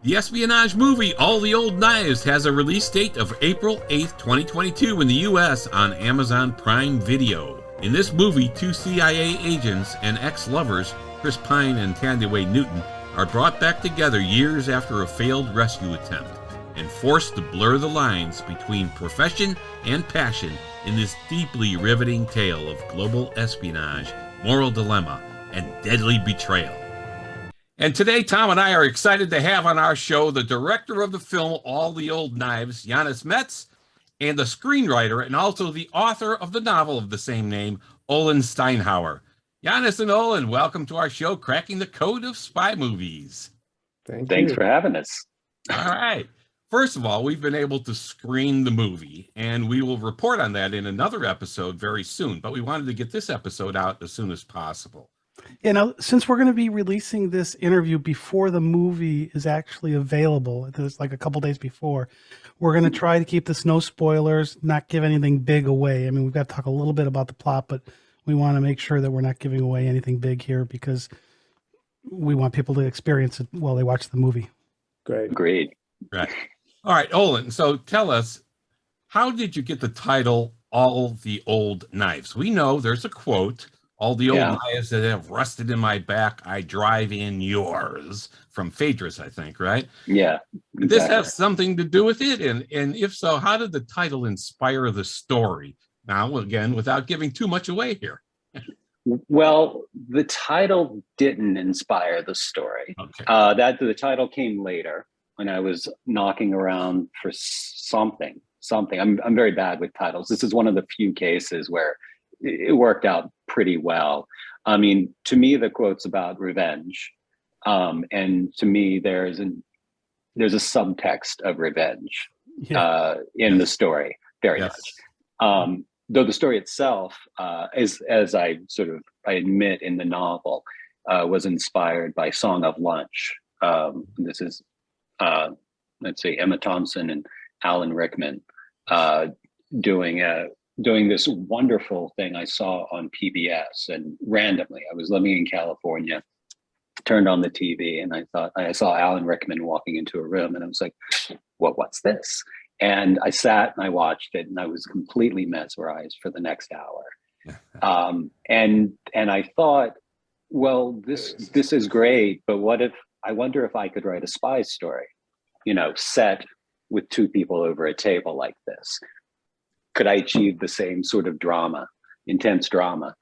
The espionage movie All the Old Knives has a release date of April 8th, 2022 in the US on Amazon Prime Video. In this movie, two CIA agents and ex-lovers, Pine and Thandiwe Newton, are brought back together years after a failed rescue attempt and forced to blur the lines between profession and passion in this deeply riveting tale of global espionage, moral dilemma, and deadly betrayal. And today, Tom and I are excited to have on our show the director of the film All the Old Knives, Janus Metz, and the screenwriter and also the author of the novel of the same name, Olen Steinhauer. Janus and Olen, welcome to our show, Cracking the Code of Spy Movies. Thanks for having us. All right. First of all, we've been able to screen the movie, and we will report on that in another episode very soon. But we wanted to get this episode out as soon as possible. You know, since we're going to be releasing this interview before the movie is actually available, it's like a couple days before, we're going to try to keep this no spoilers, not give anything big away. I mean, we've got to talk a little bit about the plot, but we want to make sure that we're not giving away anything big here because we want people to experience it while they watch the movie. Great. Agreed. Right. All right, Olen, so tell us, how did you get the title All the Old Knives? We know there's a quote, all the old knives that have rusted in my back, I drive in yours, from Phaedrus, I think, right? Yeah. Exactly. Did this have something to do with it? And if so, how did the title inspire the story? Now, again, without giving too much away here. Well, the title didn't inspire the story. Okay. The title came later when I was knocking around for something. I'm very bad with titles. This is one of the few cases where it worked out pretty well. I mean, to me, the quote's about revenge. And to me, there's a subtext of revenge in the story, very much. Though the story itself, as I admit in the novel, was inspired by Song of Lunch. This is, let's see, Emma Thompson and Alan Rickman doing this wonderful thing I saw on PBS. And randomly, I was living in California, turned on the TV, and I saw Alan Rickman walking into a room, and I was like, what's this? And I sat and I watched it, and I was completely mesmerized for the next hour. And I thought, well, this is great, but I wonder if I could write a spy story, set with two people over a table like this. Could I achieve the same sort of drama, intense drama?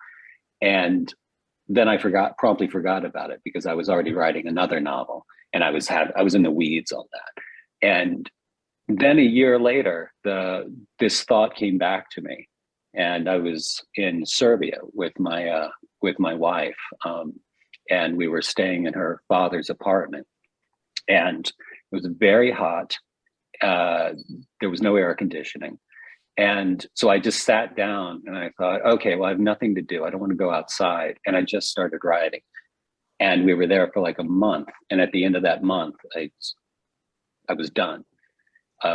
And then I promptly forgot about it because I was already writing another novel, and I was in the weeds on that. And then a year later, this thought came back to me, and I was in Serbia with my wife, and we were staying in her father's apartment, and it was very hot. There was no air conditioning. And so I just sat down and I thought, okay, well, I have nothing to do. I don't want to go outside. And I just started writing. And we were there for like a month. And at the end of that month, I was done,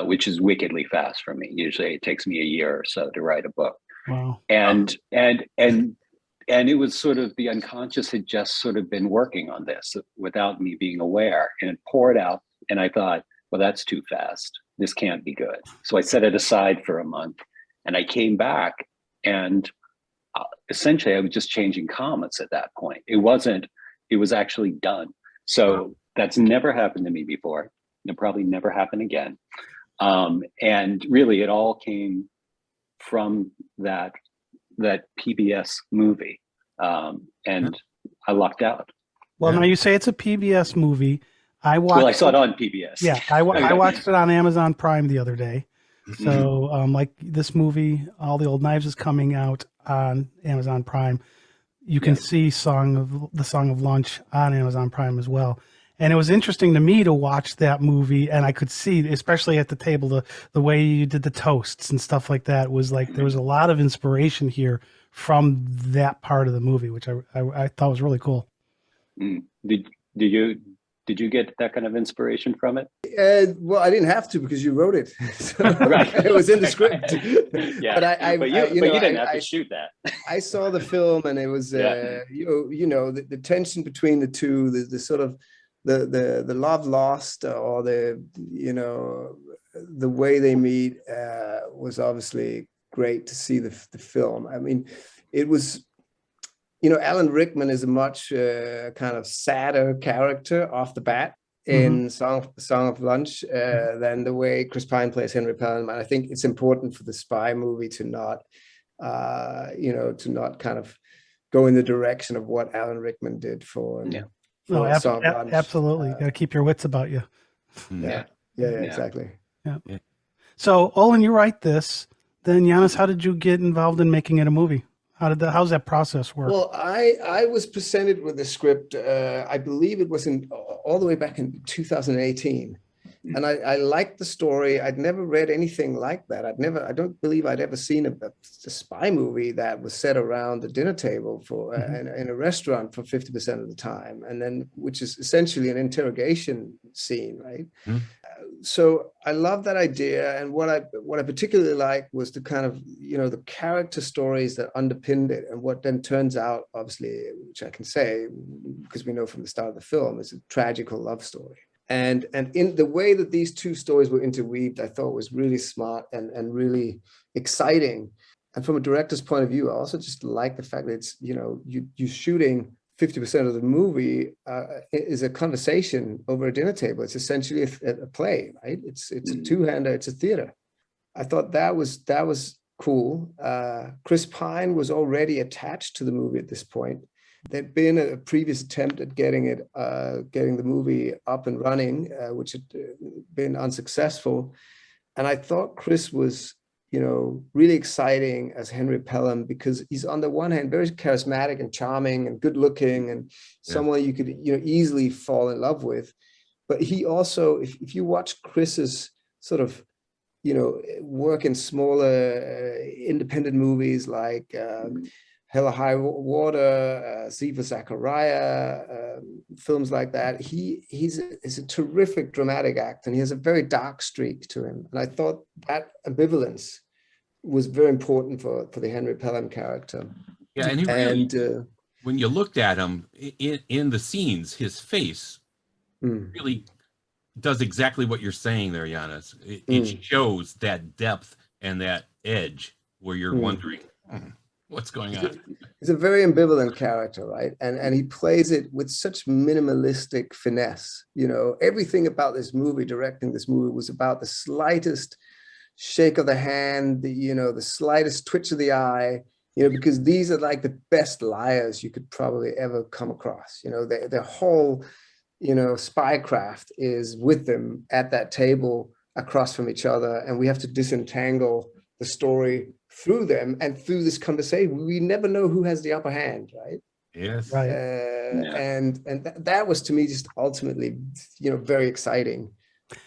which is wickedly fast for me. Usually it takes me a year or so to write a book. Wow. And it was sort of the unconscious had just sort of been working on this without me being aware. And it poured out. And I thought, well, that's too fast. This can't be good. So I set it aside for a month, and I came back, and essentially I was just changing comments at that point. It was actually done. So that's never happened to me before. It'll probably never happen again. And really it all came from that PBS movie. And I lucked out. Well, now you say it's a PBS movie. I saw it on PBS. Yeah, I watched it on Amazon Prime the other day. So, like this movie, All the Old Knives is coming out on Amazon Prime. You can see the Song of Lunch on Amazon Prime as well. And it was interesting to me to watch that movie, and I could see, especially at the table, the way you did the toasts and stuff like that was like there was a lot of inspiration here from that part of the movie, which I thought was really cool. Did you get that kind of inspiration from it? Well, I didn't have to because you wrote it. So right. It was in the script. Yeah, but you didn't have to shoot that. I saw the film, and it was, the tension between the two, the sort of the love lost, or the, you know, the way they meet was obviously great to see the film. I mean, it was, you know, Alan Rickman is a much kind of sadder character off the bat in Song of Lunch than the way Chris Pine plays Henry Pelham. And I think it's important for the spy movie to not, you know, to not kind of go in the direction of what Alan Rickman did for, No, Song of Lunch. absolutely. You got to keep your wits about you. Yeah, exactly. Yeah. So, Olen, you write this. Then, Janus, how did you get involved in making it a movie? How's that process work? Well, I was presented with the script. I believe it was all the way back in 2018, and I liked the story. I'd never read anything like that. I don't believe I'd ever seen a spy movie that was set around the dinner table for in a restaurant for 50% of the time, and then which is essentially an interrogation scene, right? So I love that idea, and what I particularly liked was the kind of, you know, the character stories that underpinned it, and what then turns out, obviously, which I can say because we know from the start of the film, is a tragical love story. And in the way that these two stories were interweaved, I thought was really smart and really exciting. And from a director's point of view, I also just like the fact that it's, you know, you shooting 50% of the movie is a conversation over a dinner table. It's essentially a play, right? It's a two-hander, it's a theater. I thought that was cool. Chris Pine was already attached to the movie at this point. There'd been a previous attempt at getting the movie up and running, which had been unsuccessful. And I thought Chris was, you know, really exciting as Henry Pelham, because he's on the one hand very charismatic and charming and good looking, and someone you could, you know, easily fall in love with. But he also, if you watch Chris's sort of, you know, work in smaller independent movies like Hell or High Water, Ziva Zachariah, films like that, he's a terrific dramatic actor, and he has a very dark streak to him. And I thought that ambivalence was very important for the Henry Pelham character. Yeah, and he really, when you looked at him in the scenes, his face really does exactly what you're saying there, Janus. It shows that depth and that edge where you're wondering, what's going on? He's a very ambivalent character, right? And he plays it with such minimalistic finesse. You know, everything about this movie, directing this movie, was about the slightest shake of the hand, the slightest twitch of the eye, you know, because these are like the best liars you could probably ever come across. You know, their whole, you know, spycraft is with them at that table across from each other, and we have to disentangle the story through them and through this conversation. We never know who has the upper hand, right? Yes. Right. And that was, to me, just ultimately, you know, very exciting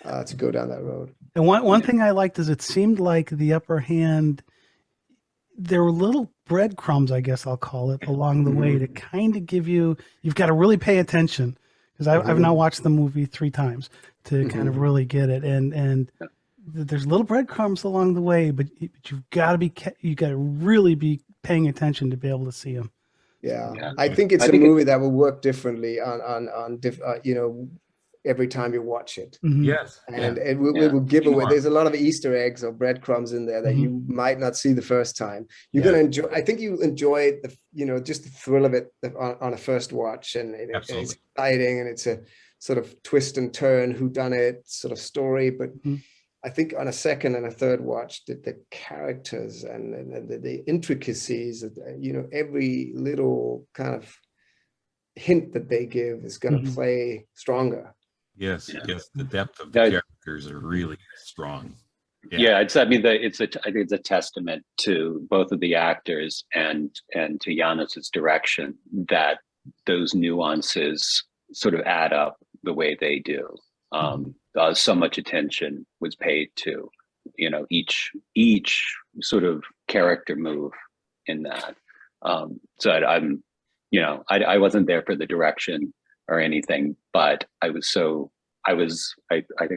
to go down that road. And one thing I liked is it seemed like the upper hand, there were little breadcrumbs, I guess I'll call it, along the way to kind of give you've got to really pay attention, because I've now watched the movie 3 times to kind of really get it. And there's little breadcrumbs along the way, but you've got to really be paying attention to be able to see them. Yeah. I think it's a movie that will work differently on you know, every time you watch it. Yes. And it will give away. There's a lot of Easter eggs or breadcrumbs in there that you might not see the first time. You're going to enjoy. I think you enjoy just the thrill of it on a first watch, and it's exciting, and it's a sort of twist and turn whodunit sort of story. But I think on a second and a third watch, the characters and the intricacies of, you know, every little kind of hint that they give is going to play stronger. Yes, the depth of the characters are really strong. I think it's a testament to both of the actors and to Janus's direction that those nuances sort of add up the way they do. So much attention was paid to, you know, each sort of character move in that. So I'm, you know, I wasn't there for the direction or anything, but I think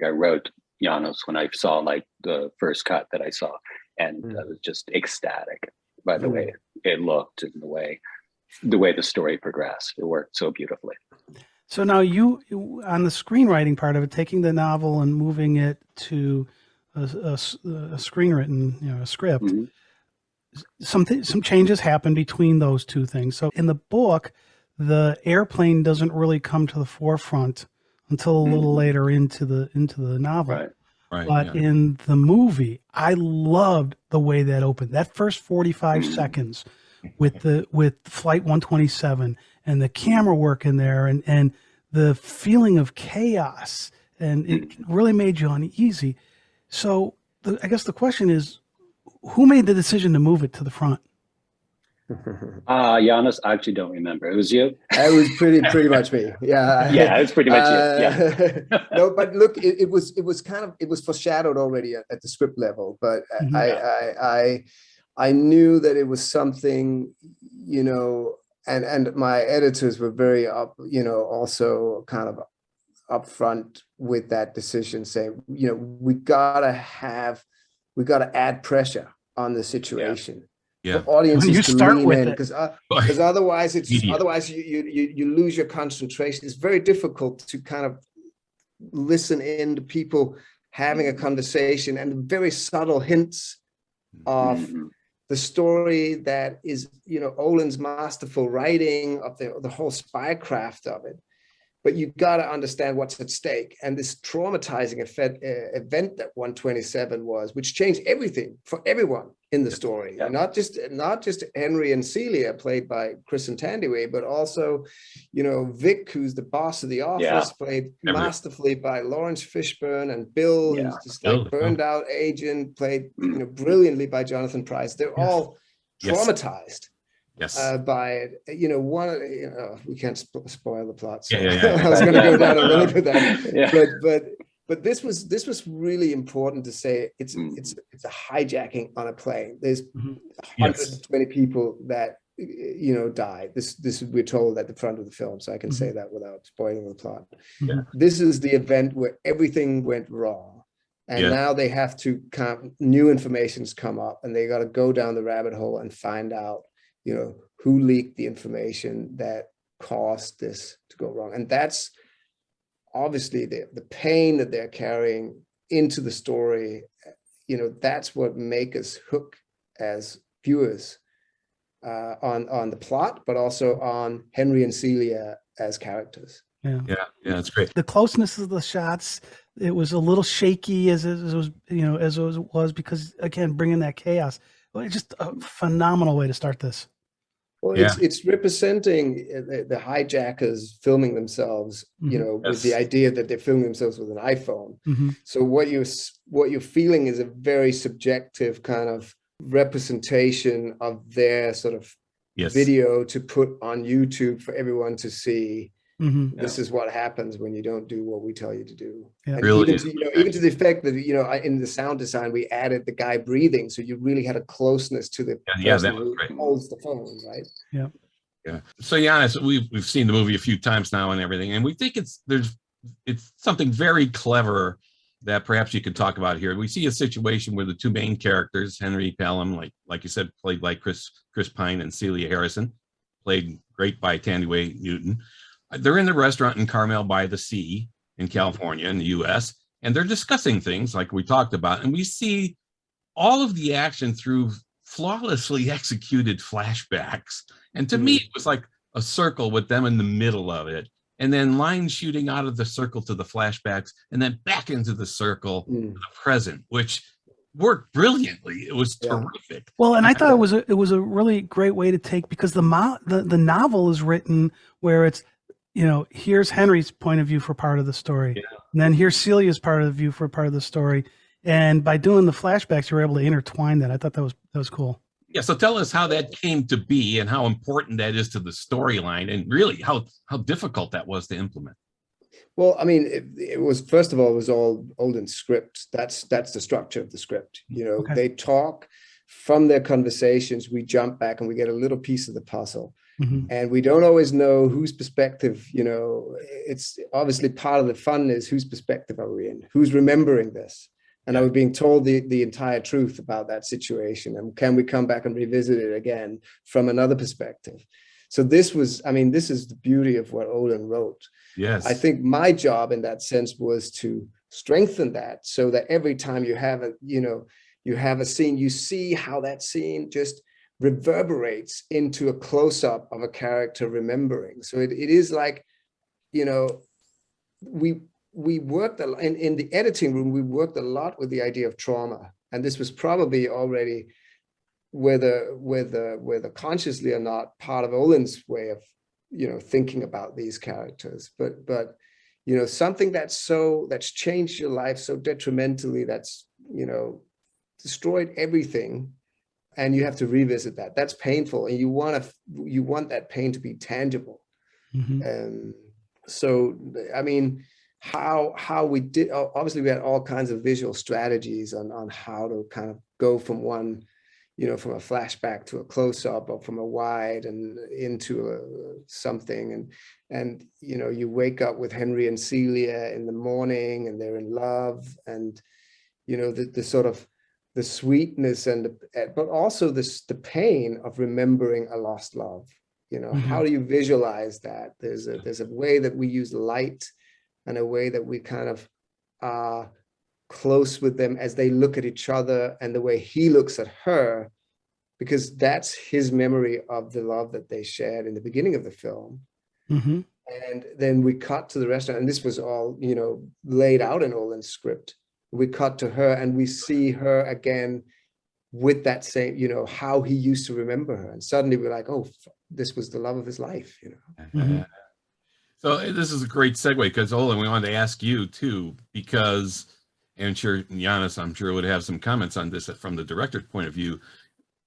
I wrote Janus when I saw like the first cut that I saw, and I was just ecstatic by the way it looked and the way the story progressed. It worked so beautifully. So now you, on the screenwriting part of it, taking the novel and moving it to a screenwritten, a script, Mhm. some changes happen between those two things. So in the book, the airplane doesn't really come to the forefront until a little later into the novel. Right. Right. But in the movie, I loved the way that opened. That first 45 seconds with Flight 127 and the camera work in there and the feeling of chaos, and it really made you uneasy. So I guess the question is, who made the decision to move it to the front? Janus, I actually don't remember. It was you? It was pretty much me. Yeah. Yeah, it's pretty much you. Yeah. No, but look, it was foreshadowed already at the script level, but I knew that it was something, and my editors were very also kind of upfront with that decision, saying, we gotta add pressure on the situation. Yeah. For audiences to lean in, because otherwise you lose your concentration. It's very difficult to kind of listen in to people having a conversation and very subtle hints of the story that is, Olen's masterful writing of the whole spycraft of it. But you got to understand what's at stake. And this traumatizing event that 127 was, which changed everything for everyone in the story. Yeah. Not just Henry and Celia, played by Chris and Thandiwe, but also, Vic, who's the boss of the office, played masterfully by Lawrence Fishburne, and Bill, who's just like burned out agent, played brilliantly by Jonathan Pryce. They're all traumatized. By it, we can't spoil the plot. So I was going to go down a little bit there, but this was really important to say. It's a hijacking on a plane. There's 120 people that died. This we're told at the front of the film, so I can say that without spoiling the plot. This is the event where everything went wrong, and now they have to new information's come up, and they got to go down the rabbit hole and find out who leaked the information that caused this to go wrong. And that's obviously the pain that they're carrying into the story. That's what makes us hook as viewers on the plot, but also on Henry and Celia as characters. Yeah, that's great. The closeness of the shots, it was a little shaky as it was because, again, bringing that chaos. Well, it's just a phenomenal way to start this. Well, it's representing the hijackers filming themselves, with the idea that they're filming themselves with an iPhone. So what you're feeling is a very subjective kind of representation of their sort of video to put on YouTube for everyone to see. This is what happens when you don't do what we tell you to do. And really, even to the effect that in the sound design we added the guy breathing, so you really had a closeness to the person who holds the phone, right? Yeah. So Janus, we've seen the movie a few times now and everything, and we think it's something very clever that perhaps you could talk about here. We see a situation where the two main characters, Henry Pelham, like you said, played by Chris Pine, and Celia Harrison, played great by Thandiwe Newton. They're in the restaurant in Carmel by the Sea in California in the US, and they're discussing things like we talked about, and we see all of the action through flawlessly executed flashbacks. And to me, it was like a circle with them in the middle of it, and then lines shooting out of the circle to the flashbacks, and then back into the circle to the present, which worked brilliantly. It was terrific. Well, and I thought it was a really great way to take, because the novel is written where it's, here's Henry's point of view for part of the story, and then here's Celia's part of the view for part of the story, and by doing the flashbacks, you're able to intertwine that. I thought that was cool. Yeah, so tell us how that came to be and how important that is to the storyline, and really how difficult that was to implement. Well, I mean, it was, first of all, it was all Olen's script. That's the structure of the script. They talk from their conversations. We jump back and we get a little piece of the puzzle. And we don't always know whose perspective, it's obviously part of the fun is whose perspective are we in? Who's remembering this? And are we being told the entire truth about that situation? And can we come back and revisit it again from another perspective? So this was, I mean, this is the beauty of what Olen wrote. Yes. I think my job in that sense was to strengthen that, so that every time you have a, you have a scene, you see how that scene just reverberates into a close-up of a character remembering. So it is like, we worked in the editing room, we worked a lot with the idea of trauma. And this was probably already, whether consciously or not, part of Olen's way of, thinking about these characters. But something that's changed your life so detrimentally, that's, destroyed everything, and you have to revisit that. That's painful, and you want that pain to be tangible. Mm-hmm. So, I mean, how we did, obviously we had all kinds of visual strategies on how to kind of go from one, from a flashback to a close-up, or from a wide and into something. And you wake up with Henry and Celia in the morning, and they're in love, and the sort of the sweetness but also the pain of remembering a lost love. How do you visualize that? There's a way that we use light, and a way that we kind of are close with them as they look at each other, and the way he looks at her, because that's his memory of the love that they shared in the beginning of the film. Mm-hmm. And then we cut to the restaurant, and this was all, laid out in Olen's script. We cut to her, and we see her again with that same, how he used to remember her. And suddenly we're like, oh, this was the love of his life, Mm-hmm. So this is a great segue, because Olen, we wanted to ask you too, because, and sure, Janus, I'm sure would have some comments on this from the director's point of view.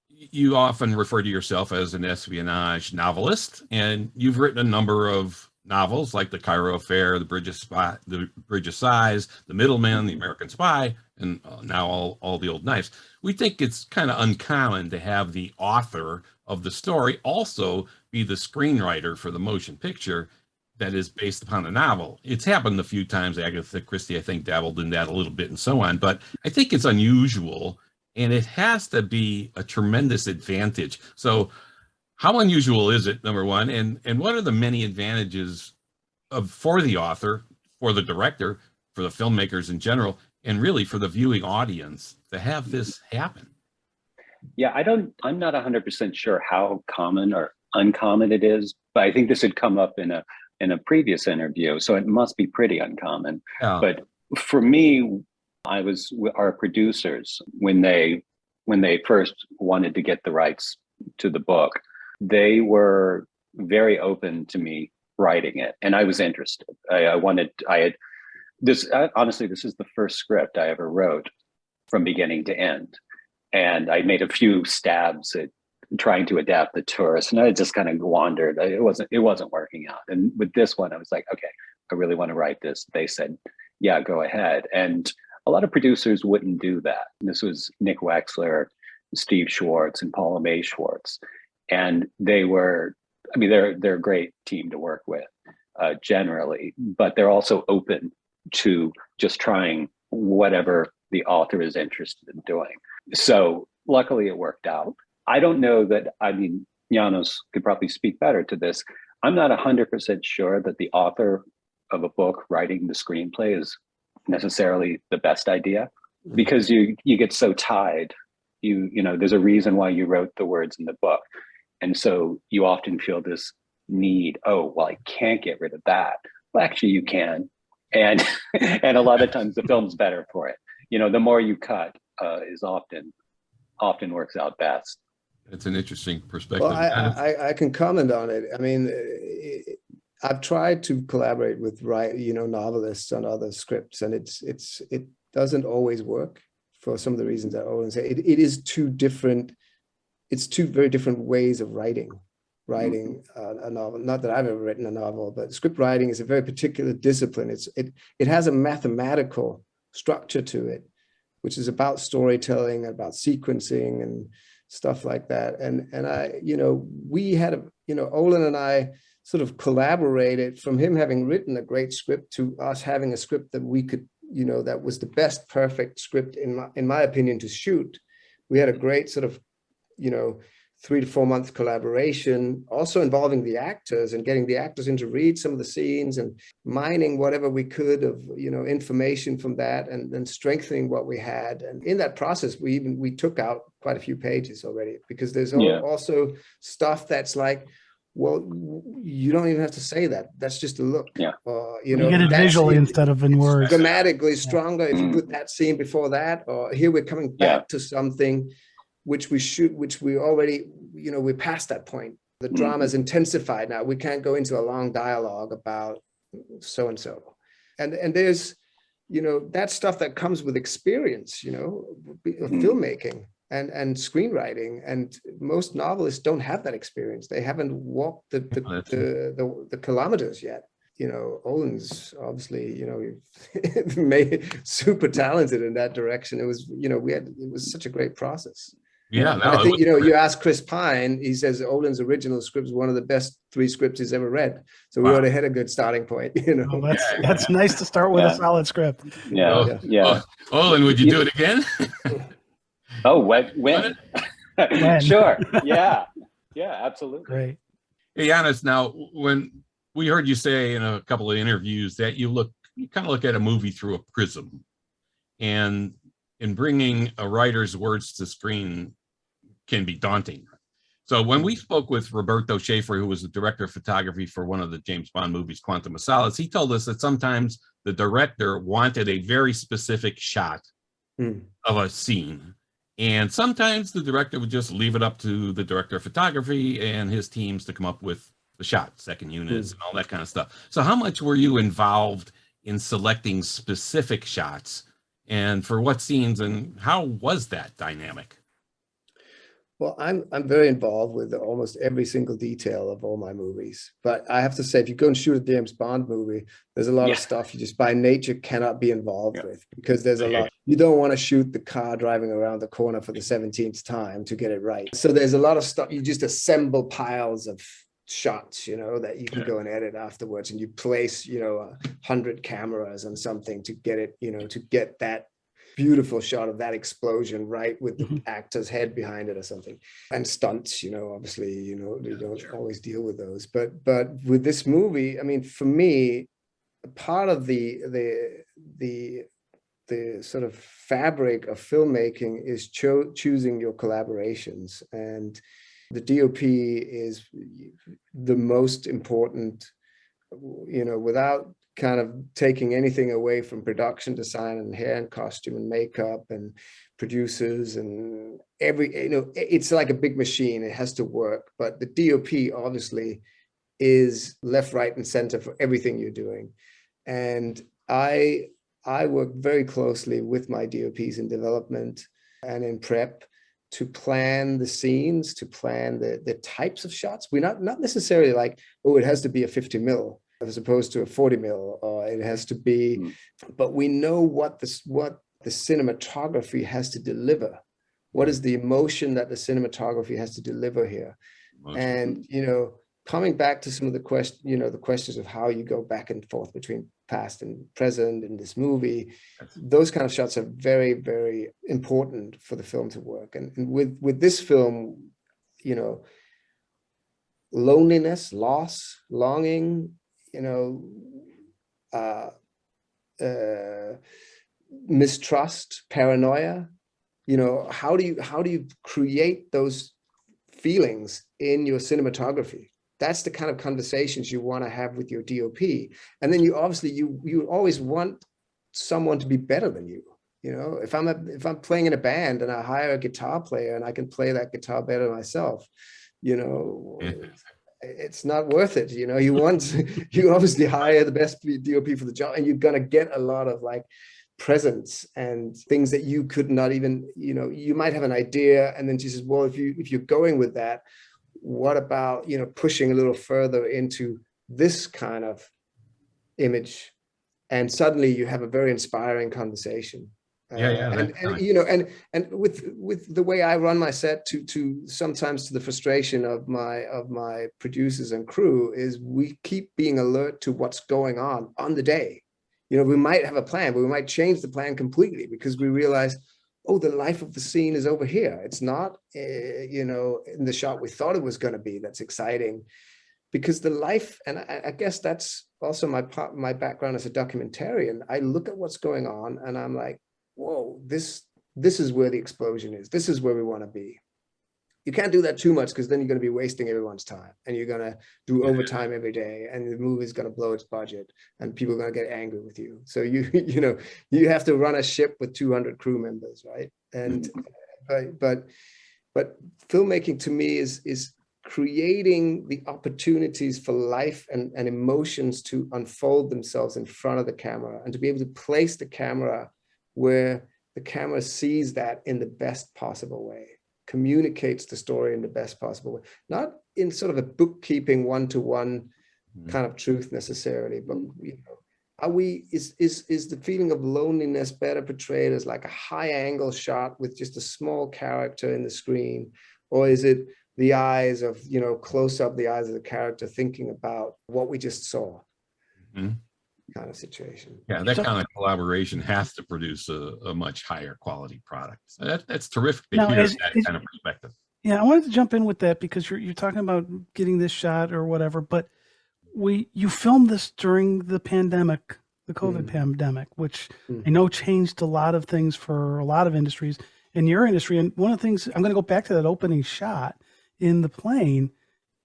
You often refer to yourself as an espionage novelist, and you've written a number of novels like The Cairo Affair, The Bridge of Sighs, The Middleman, The American Spy, and now all the Old Knives. We think it's kind of uncommon to have the author of the story also be the screenwriter for the motion picture that is based upon a novel. It's happened a few times. Agatha Christie, I think, dabbled in that a little bit and so on, but I think it's unusual, and it has to be a tremendous advantage. So how unusual is it, number one, and what are the many advantages for the author, for the director, for the filmmakers in general, and really for the viewing audience to have this happen? Yeah, I'm not 100% sure how common or uncommon it is, but I think this had come up in a previous interview, so it must be pretty uncommon. Yeah. But for me, our producers, when they first wanted to get the rights to the book, they were very open to me writing it, and I was interested. Honestly, this is the first script I ever wrote from beginning to end, and I made a few stabs at trying to adapt The Tourist, and I just kind of wandered. It wasn't working out. And with this one, I was like, okay, I really want to write this. They said, yeah, go ahead. And a lot of producers wouldn't do that. This was Nick Wexler, Steve Schwartz, and Paula Mae Schwartz. And they're a great team to work with generally, but they're also open to just trying whatever the author is interested in doing. So luckily it worked out. I don't know that, Janus could probably speak better to this. I'm not 100% sure that the author of a book writing the screenplay is necessarily the best idea, because you get so tied. There's a reason why you wrote the words in the book. And so you often feel this need, oh, well, I can't get rid of that. Well, actually you can. And and a lot of times the film's better for it. The more you cut is often works out best. It's an interesting perspective. Well, I can comment on it. I mean, I've tried to collaborate with novelists on other scripts, and it doesn't always work for some of the reasons that Olen said. It is two very different ways of writing a novel. Not that I've ever written a novel, but script writing is a very particular discipline. It has a mathematical structure to it, which is about storytelling, about sequencing and stuff like that. And we had Olen and I sort of collaborated, from him having written a great script to us having a script that we could, that was the best perfect script in my opinion to shoot. We had a great sort of, 3 to 4 month collaboration, also involving the actors and getting the actors in to read some of the scenes and mining whatever we could of, you know, information from that, and then strengthening what we had. And in that process, we took out quite a few pages already, because there's also stuff that's like, well, you don't even have to say that. That's just a look. Yeah. You know, get it visually instead of in words. Grammatically stronger if you put that scene before that, or here we're coming back to something which we already, you know, we're past that point. The drama's intensified now. We can't go into a long dialogue about so-and-so. And there's, you know, that stuff that comes with experience, you know, filmmaking and screenwriting. And most novelists don't have that experience. They haven't walked the kilometers yet. You know, Olen's obviously, you know, made super talented in that direction. It was, you know, it was such a great process. Yeah, no, I think, you know, you ask Chris Pine, he says Olen's original script is one of the best 3 scripts he's ever read. So we already had a good starting point, you know. Well, that's nice to start with a solid script. Olen, would you do it again? Oh, when? Sure. Yeah, absolutely. Great. Hey, Janus, now, when we heard you say in a couple of interviews that you kind of look at a movie through a prism, and in bringing a writer's words to screen can be daunting. So when we spoke with Roberto Schaefer, who was the director of photography for one of the James Bond movies, Quantum of Solace, he told us that sometimes the director wanted a very specific shot of a scene. And sometimes the director would just leave it up to the director of photography and his teams to come up with the shot, second units, and all that kind of stuff. So how much were you involved in selecting specific shots, and for what scenes, and how was that dynamic? Well, I'm very involved with almost every single detail of all my movies. But I have to say, if you go and shoot a James Bond movie, there's a lot of stuff you just by nature cannot be involved with, because there's a lot. You don't want to shoot the car driving around the corner for the 17th time to get it right. So there's a lot of stuff. You just assemble piles of shots, you know, that you can go and edit afterwards, and you place, you know, 100 cameras on something to get it, you know, to get that beautiful shot of that explosion right with the actor's head behind it or something. And stunts, you know, obviously, you know, they don't always deal with those, but with this movie, I mean, for me, part of the sort of fabric of filmmaking is choosing your collaborations, and the DOP is the most important, you know, without kind of taking anything away from production design and hair and costume and makeup and producers and you know, it's like a big machine. It has to work. But the DOP obviously is left, right, and center for everything you're doing. And I work very closely with my DOPs in development and in prep to plan the scenes, to plan the types of shots. We're not necessarily like, oh, it has to be a 50 mil as opposed to a 40 mil, or it has to be, but we know what the cinematography has to deliver. What is the emotion that the cinematography has to deliver here? And, you know, coming back to some of the questions of how you go back and forth between past and present in this movie, those kind of shots are very, very important for the film to work. And with this film, you know, loneliness, loss, longing, you know, mistrust, paranoia, you know, how do you create those feelings in your cinematography? That's the kind of conversations you want to have with your DOP. And then you obviously, you always want someone to be better than you. You know, if I'm playing in a band and I hire a guitar player and I can play that guitar better than myself, you know, it's not worth it. You know, you obviously hire the best DOP for the job, and you're going to get a lot of like presence and things that you could not even, you know, you might have an idea, and then she says, well, if you're going with that, what about, you know, pushing a little further into this kind of image? And suddenly you have a very inspiring conversation. And you know, and with the way I run my set, to sometimes to the frustration of my producers and crew, is we keep being alert to what's going on the day. You know, we might have a plan, but we might change the plan completely because we realize, oh, the life of the scene is over here. It's not, you know, in the shot we thought it was going to be. That's exciting, because the life, and I guess that's also my background as a documentarian. I look at what's going on and I'm like, whoa, this is where the explosion is. This is where we want to be. You can't do that too much, because then you're going to be wasting everyone's time, and you're going to do overtime every day, and the movie's going to blow its budget, and people are going to get angry with you. So you know, you have to run a ship with 200 crew members, right? And but filmmaking to me is creating the opportunities for life and emotions to unfold themselves in front of the camera, and to be able to place the camera where the camera sees that in the best possible way, communicates the story in the best possible way, not in sort of a bookkeeping one-to-one kind of truth necessarily, but you know, is the feeling of loneliness better portrayed as like a high angle shot with just a small character in the screen, or is it the eyes of, you know, close up the eyes of the character thinking about what we just saw? Kind of situation. Yeah, that kind of collaboration has to produce a much higher quality product. So that's terrific to hear that kind of perspective. Yeah, I wanted to jump in with that, because you're talking about getting this shot or whatever, but you filmed this during the pandemic, the COVID pandemic, which I know changed a lot of things for a lot of industries, in your industry. And one of the things, I'm going to go back to that opening shot in the plane,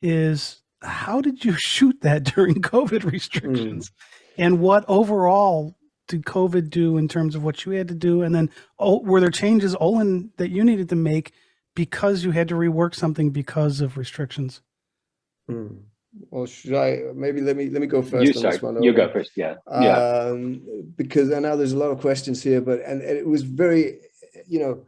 is how did you shoot that during COVID restrictions? And what overall did COVID do in terms of what you had to do? And then were there changes, Olen, that you needed to make because you had to rework something because of restrictions? Well, should I maybe let me go first? You start. You go first. Yeah. Because I know there's a lot of questions here, but it was very, you know,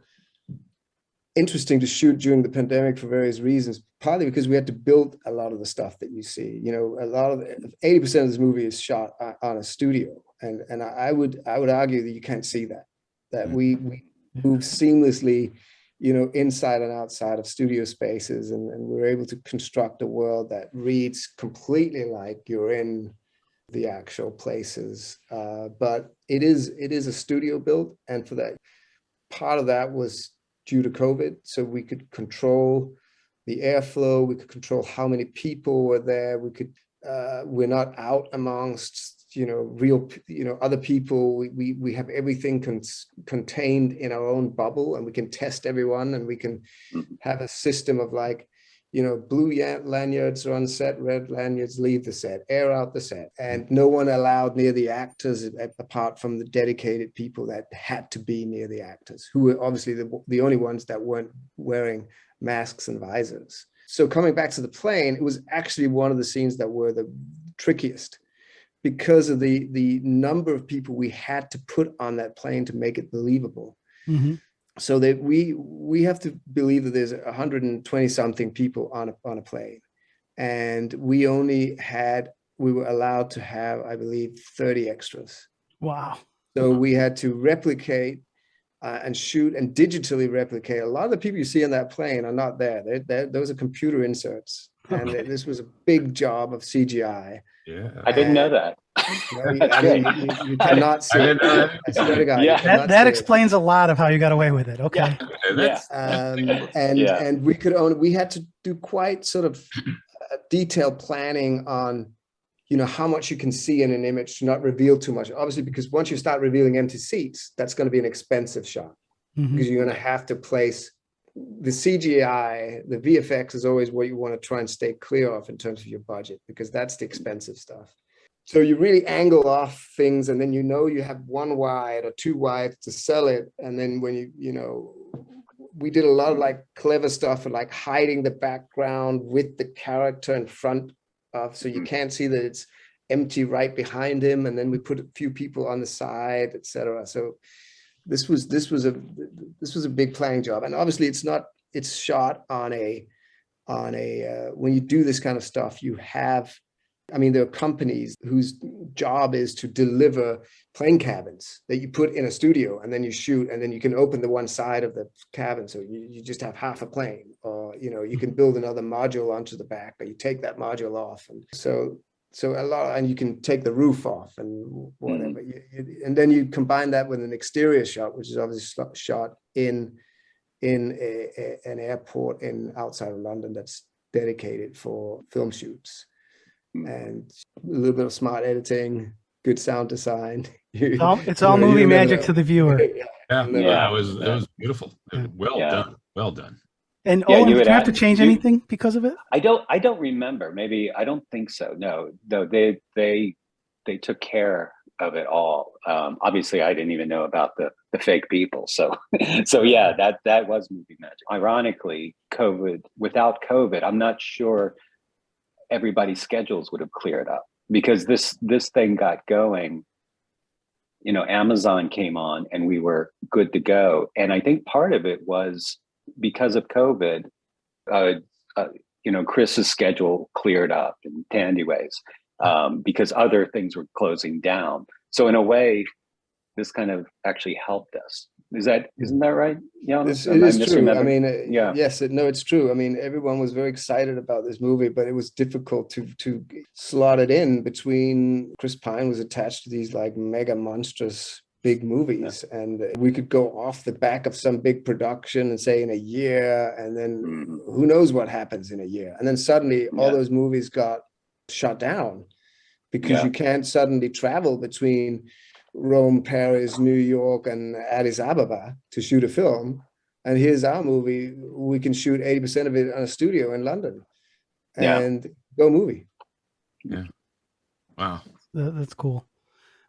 interesting to shoot during the pandemic for various reasons. Partly because we had to build a lot of the stuff that you see. You know, a lot of 80% of this movie is shot on a studio, and I would argue that you can't see that we move seamlessly, you know, inside and outside of studio spaces, and we're able to construct a world that reads completely like you're in the actual places. But it is a studio built, and for that, part of that was due to COVID, so we could control the airflow, we could control how many people were there, we're not out amongst, you know, real, you know, other people. We have everything contained in our own bubble, and we can test everyone, and we can have a system of, like, you know, blue lanyards are on set, red lanyards leave the set, air out the set, and no one allowed near the actors apart from the dedicated people that had to be near the actors, who were obviously the only ones that weren't wearing masks and visors. So coming back to the plane, it was actually one of the scenes that were the trickiest, because of the number of people we had to put on that plane to make it believable. So that we have to believe that there's 120 something people on a plane, and we were allowed to have, I believe, 30 extras. Wow. So we had to replicate and shoot and digitally replicate. A lot of the people you see on that plane are not there. Those are computer inserts, and this was a big job of CGI. Yeah, I didn't know that. You cannot see it. I swear to God, that explains a lot of how you got away with it. Okay. And we had to do quite sort of detailed planning on, you know, how much you can see in an image to not reveal too much. Obviously, because once you start revealing empty seats, that's going to be an expensive shot, because you're going to have to place the CGI, the VFX is always what you want to try and stay clear of in terms of your budget, because that's the expensive stuff. So you really angle off things, and then you know you have one wide or two wide to sell it. And then when you know, we did a lot of like clever stuff and like hiding the background with the character in front of, so you can't see that it's empty right behind him. And then we put a few people on the side, etc. So this was a big planning job. And obviously it's shot on a when you do this kind of stuff, you have, I mean, there are companies whose job is to deliver plane cabins that you put in a studio, and then you shoot, and then you can open the one side of the cabin, so you just have half a plane, or, you know, you can build another module onto the back, or you take that module off. And so So a lot, and you can take the roof off and whatever. And then you combine that with an exterior shot, which is obviously shot in an airport outside of London that's dedicated for film shoots, and a little bit of smart editing, good sound design. It's all movie magic to the viewer. It was beautiful. Well done. Well done. And Olen, did you have to change anything because of it? I don't remember. Maybe I don't think so. No, they took care of it all. Obviously, I didn't even know about the fake people. So yeah, that was movie magic. Ironically, without COVID, I'm not sure everybody's schedules would have cleared up, because this thing got going. You know, Amazon came on and we were good to go. And I think part of it was because of COVID, you know, Chris's schedule cleared up in Thandiwe's because other things were closing down. So in a way, this kind of actually helped us. Isn't that right? Yeah, it is true. I mean, yes, it's true. I mean, everyone was very excited about this movie, but it was difficult to slot it in between. Chris Pine was attached to these like mega monstrous big movies, and we could go off the back of some big production and say in a year, and then who knows what happens in a year, and then suddenly all those movies got shut down because you can't suddenly travel between Rome, Paris, New York, and Addis Ababa to shoot a film. And here's our movie. We can shoot 80% of it on a studio in London and go movie. Yeah. Wow. That's cool.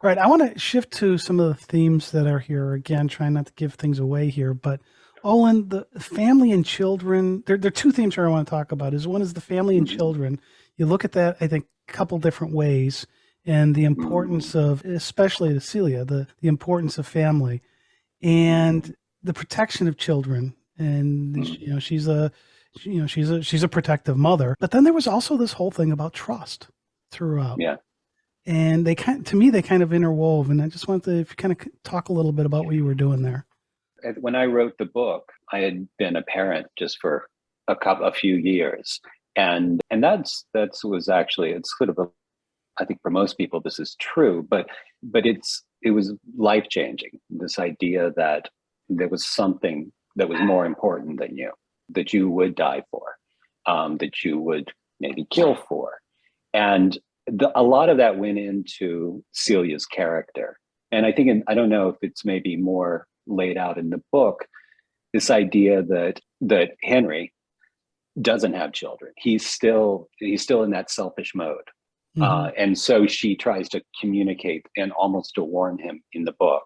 All right. I want to shift to some of the themes that are here. Again, trying not to give things away here, but Olen, the family and children, there are two themes here I want to talk about. One is the family and children. You look at that, I think, a couple different ways. And the importance of, especially to Celia, the importance of family and the protection of children. And you know, she's a protective mother. But then there was also this whole thing about trust throughout. Yeah. And they kind of interwove. And I just wanted to, if you kind of talk a little bit about what you were doing there. When I wrote the book, I had been a parent just for a few years, and that was actually, it's sort of I think for most people this is true, but it was life-changing. This idea that there was something that was more important than you, that you would die for, that you would maybe kill for. And a lot of that went into Celia's character. And I think, I don't know if it's maybe more laid out in the book, this idea that Henry doesn't have children. He's still in that selfish mode. And so she tries to communicate and almost to warn him in the book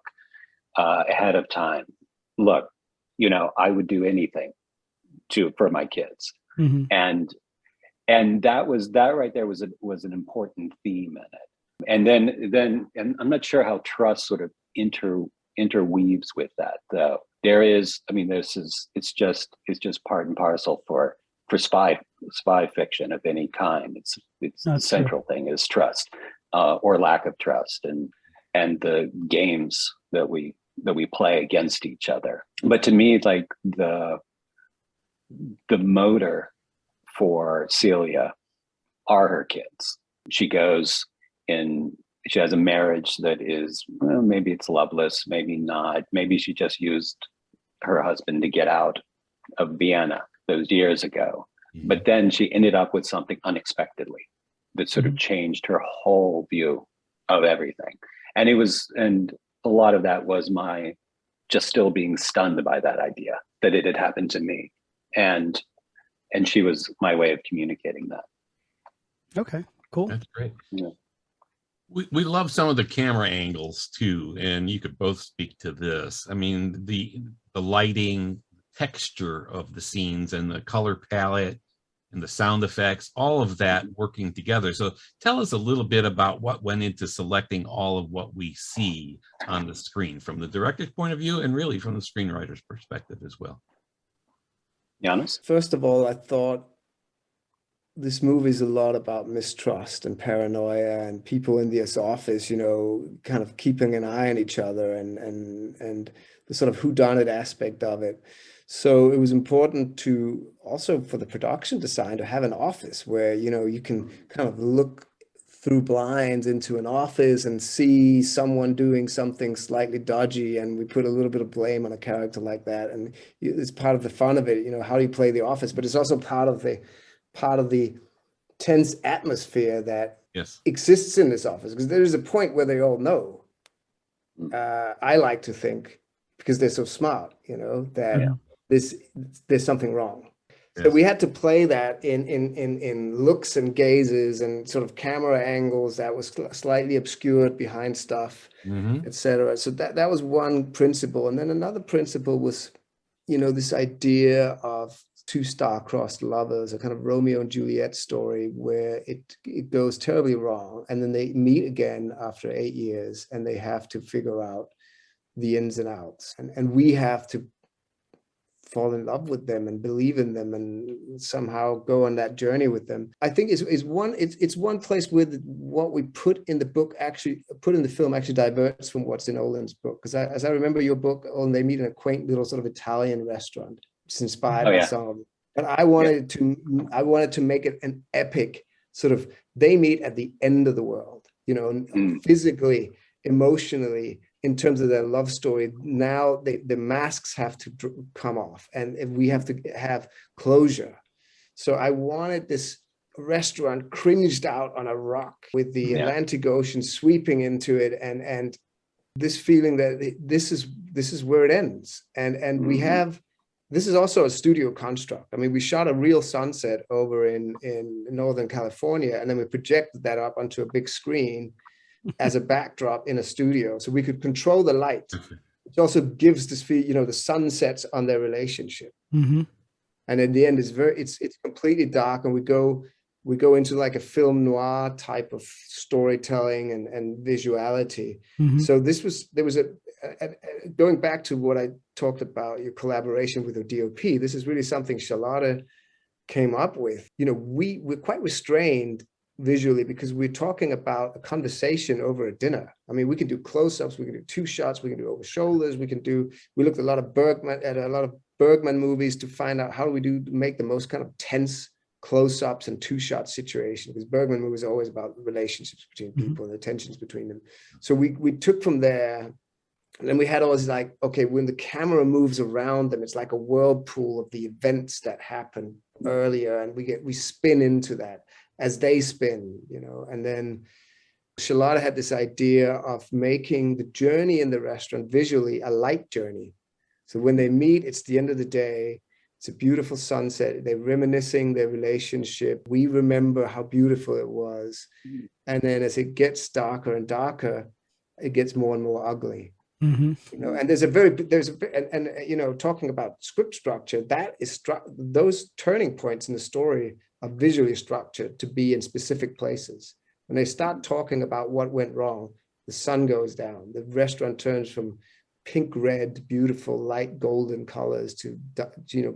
ahead of time. Look, you know, I would do anything for my kids. And that right there was an important theme in it. And then I'm not sure how trust sort of interweaves with that, though. There is, I mean, it's just part and parcel for spy fiction of any kind. It's the central thing is trust, or lack of trust, and the games that we play against each other. But to me, like the motor for Celia are her kids. She has a marriage that is, well, maybe it's loveless, maybe not. Maybe she just used her husband to get out of Vienna those years ago. But then she ended up with something unexpectedly that sort of changed her whole view of everything. And a lot of that was my just still being stunned by that idea that it had happened to me. And she was my way of communicating that. Okay, cool. That's great. Yeah. We love some of the camera angles too, and you could both speak to this. I mean, the lighting, texture of the scenes, and the color palette, and the sound effects, all of that working together. So tell us a little bit about what went into selecting all of what we see on the screen from the director's point of view, and really from the screenwriter's perspective as well. Janus? First of all, I thought this movie is a lot about mistrust and paranoia and people in this office, you know, kind of keeping an eye on each other and the sort of whodunit aspect of it. So it was important for the production design to have an office where, you know, you can kind of look through blinds into an office and see someone doing something slightly dodgy, and we put a little bit of blame on a character like that. And it's part of the fun of it, how do you play the office? But it's also part of the tense atmosphere that exists in this office, because there is a point where they all know. I like to think, because they're so smart, that there's something wrong. So we had to play that in looks and gazes and sort of camera angles that was slightly obscured behind stuff, etc. So that was one principle. And then another principle was, this idea of two star-crossed lovers, a kind of Romeo and Juliet story where it goes terribly wrong. And then they meet again after 8 years and they have to figure out the ins and outs. And we have to fall in love with them and believe in them and somehow go on that journey with them. I think it's one place where what we put in the book put in the film actually diverts from what's in Olen's book. Because as I remember your book, Olen, they meet in a quaint little sort of Italian restaurant. It's inspired by some of it. But I wanted to make it an epic sort of, they meet at the end of the world, physically, emotionally, in terms of their love story. Now the masks have to come off and we have to have closure. So I wanted this restaurant cringed out on a rock with the Atlantic Ocean sweeping into it, and this feeling that this is where it ends. And we have, this is also a studio construct. I mean, we shot a real sunset over in Northern California, and then we projected that up onto a big screen as a backdrop in a studio, so we could control the light. It also gives this feel, the sunsets on their relationship. And in the end, it's completely dark, and we go into like a film noir type of storytelling and visuality. So there was going back to what I talked about, your collaboration with the DOP. This is really something Charlotte came up with. We're quite restrained visually because we're talking about a conversation over a dinner. I mean, we can do close-ups, we can do two shots, we can do over shoulders, we looked at a lot of Bergman movies to find out how do we make the most kind of tense close-ups and two-shot situation, because Bergman movies are always about relationships between people and the tensions between them. So we took from there, and then we had always like, okay, when the camera moves around them, it's like a whirlpool of the events that happened earlier, and we spin into that as they spin, and then Charlotte had this idea of making the journey in the restaurant visually a light journey. So when they meet, it's the end of the day, it's a beautiful sunset, they're reminiscing their relationship, we remember how beautiful it was, and then as it gets darker and darker, it gets more and more ugly. And talking about script structure, that is those turning points in the story are visually structured to be in specific places. When they start talking about what went wrong, the sun goes down, the restaurant turns from pink, red, beautiful, light golden colors to,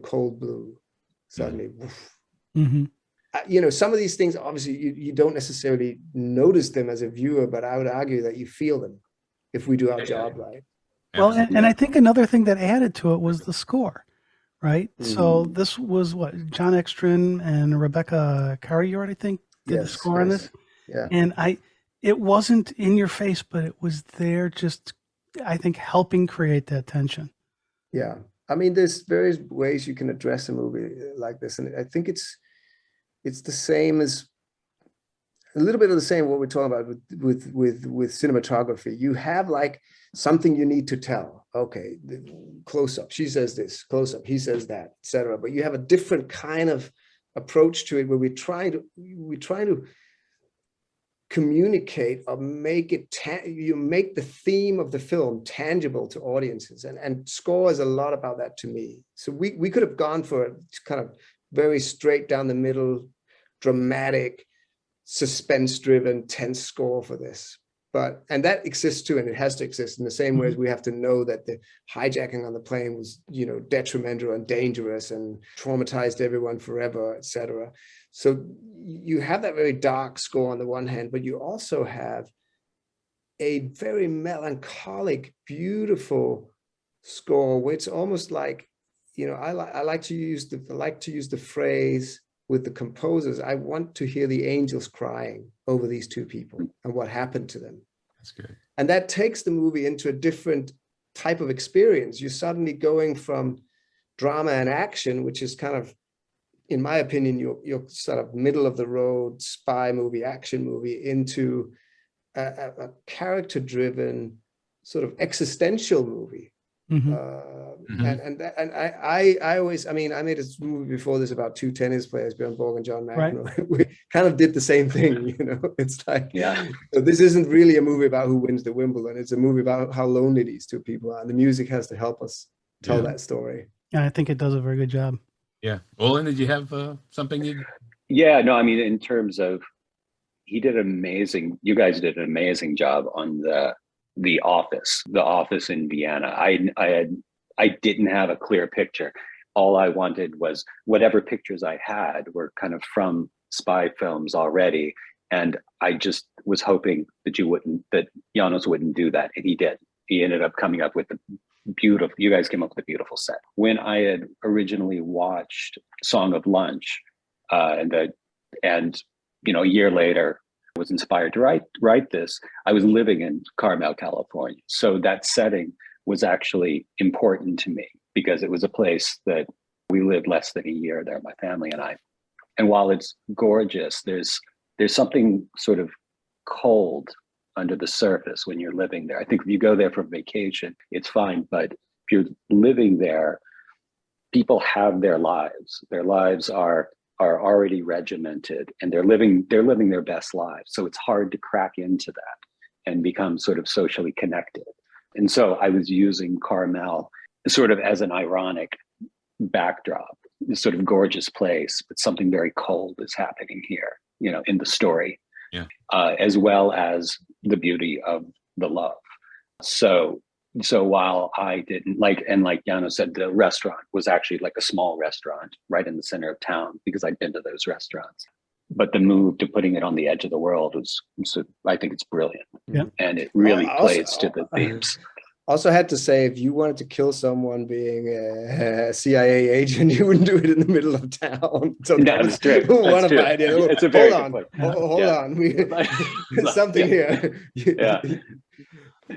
cold blue. Suddenly, some of these things, obviously, you don't necessarily notice them as a viewer, but I would argue that you feel them if we do our job right. Well, and I think another thing that added to it was the score, right? So this was what, John Ekstrom and Rebecca Carrier, I think, did the score on this. Yeah. And it wasn't in your face, but it was there just, I think, helping create that tension. Yeah. I mean, there's various ways you can address a movie like this. And I think it's the same as, a little bit of the same what we're talking about with cinematography. You have like something you need to tell. Okay, close up, she says this, close up, he says that, etc. But you have a different kind of approach to it where we try to communicate or make it you make the theme of the film tangible to audiences, and score is a lot about that to me. So we could have gone for a kind of very straight down the middle, dramatic, suspense-driven, tense score for this. And that exists too, and it has to exist in the same way as we have to know that the hijacking on the plane was, detrimental and dangerous and traumatized everyone forever, etc. So you have that very dark score on the one hand, but you also have a very melancholic, beautiful score, where it's almost like, I like to use the phrase with the composers, I want to hear the angels crying over these two people and what happened to them. That's good. And that takes the movie into a different type of experience. You're suddenly going from drama and action, which is kind of, in my opinion, your sort of middle of the road spy movie, action movie, into a character-driven sort of existential movie. And I always, I mean, I made a movie before this about two tennis players, Björn Borg and John McEnroe. Right. We kind of did the same thing, you know. It's like, so this isn't really a movie about who wins the Wimbledon. It's a movie about how lonely these two people are. And the music has to help us tell that story. And I think it does a very good job. Yeah. Olen, did you have something you? Yeah, no, I mean, in terms of, you guys did an amazing job on the office in Vienna. I didn't have a clear picture. All I wanted was whatever pictures I had were kind of from spy films already. And I just was hoping that Janus wouldn't do that. And he did. He ended up coming up with you guys came up with a beautiful set. When I had originally watched Song of Lunch, and you know, a year later, was inspired to write this, I was living in Carmel, California. So that setting was actually important to me because it was a place that we lived less than a year there, my family and I. And while it's gorgeous, there's something sort of cold under the surface when you're living there. I think if you go there for vacation, it's fine. But if you're living there, people have their lives. Their lives are already regimented, and they're living their best lives. So it's hard to crack into that and become sort of socially connected. And so I was using Carmel sort of as an ironic backdrop, this sort of gorgeous place, but something very cold is happening here, you know, in the story, as well as the beauty of the love. So while I didn't like Janus said, the restaurant was actually like a small restaurant right in the center of town because I'd been to those restaurants. But the move to putting it on the edge of the world I think it's brilliant. Yeah. And it really plays to the themes. Also had to say, if you wanted to kill someone being a CIA agent, you wouldn't do it in the middle of town. So that's true. One of my ideas. It's a very hold on. There's something here. Yeah.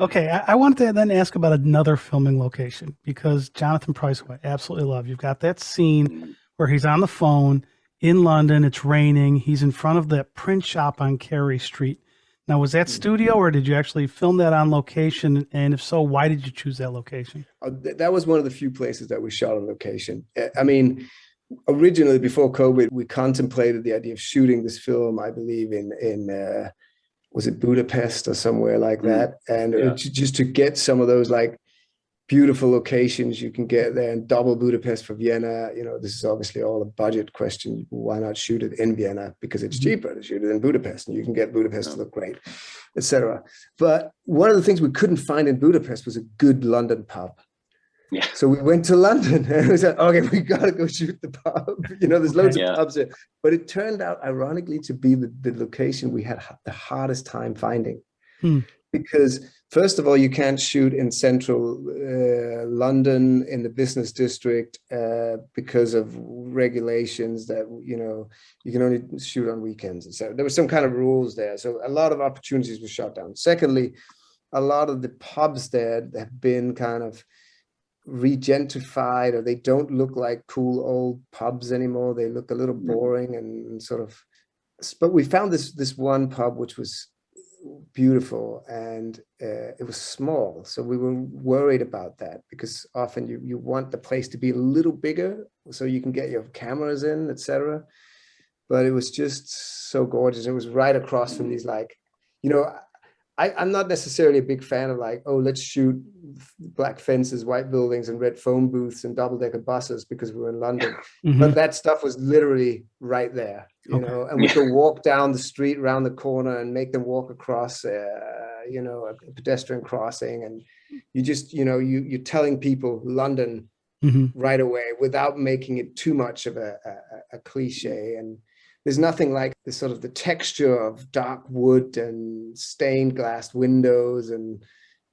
Okay, I wanted to then ask about another filming location, because Jonathan Pryce, who I absolutely love, you've got that scene where he's on the phone in London, it's raining, he's in front of that print shop on Carey Street. Now, was that studio, or did you actually film that on location? And if so, why did you choose that location? That was one of the few places that we shot on location. I mean, originally, before COVID, we contemplated the idea of shooting this film, I believe, in was it Budapest or somewhere like that? And just to get some of those like beautiful locations you can get there, and double Budapest for Vienna. You know, this is obviously all a budget question. Why not shoot it in Vienna? Because it's cheaper to shoot it in Budapest, and you can get Budapest to look great, etc. But one of the things we couldn't find in Budapest was a good London pub. Yeah. So we went to London and we said, okay, we got to go shoot the pub. You know, there's loads of pubs there. But it turned out, ironically, to be the location we had the hardest time finding. Because, first of all, you can't shoot in central London in the business district because of regulations that, you know, you can only shoot on weekends. And so there were some kind of rules there. So a lot of opportunities were shut down. Secondly, a lot of the pubs there have been kind of regentrified, or they don't look like cool old pubs anymore. They look a little boring and sort of, but we found this one pub which was beautiful, and it was small, so we were worried about that, because often you want the place to be a little bigger so you can get your cameras in, etc. But it was just so gorgeous. It was right across from these, like, you know, I'm not necessarily a big fan of like, oh, let's shoot black fences, white buildings, and red phone booths and double-decker buses because we were in London. But that stuff was literally right there, you know, and we could walk down the street around the corner and make them walk across, you know, a pedestrian crossing. And you just, you know, you're telling people London right away without making it too much of a cliche. And there's nothing like the sort of the texture of dark wood and stained glass windows, and,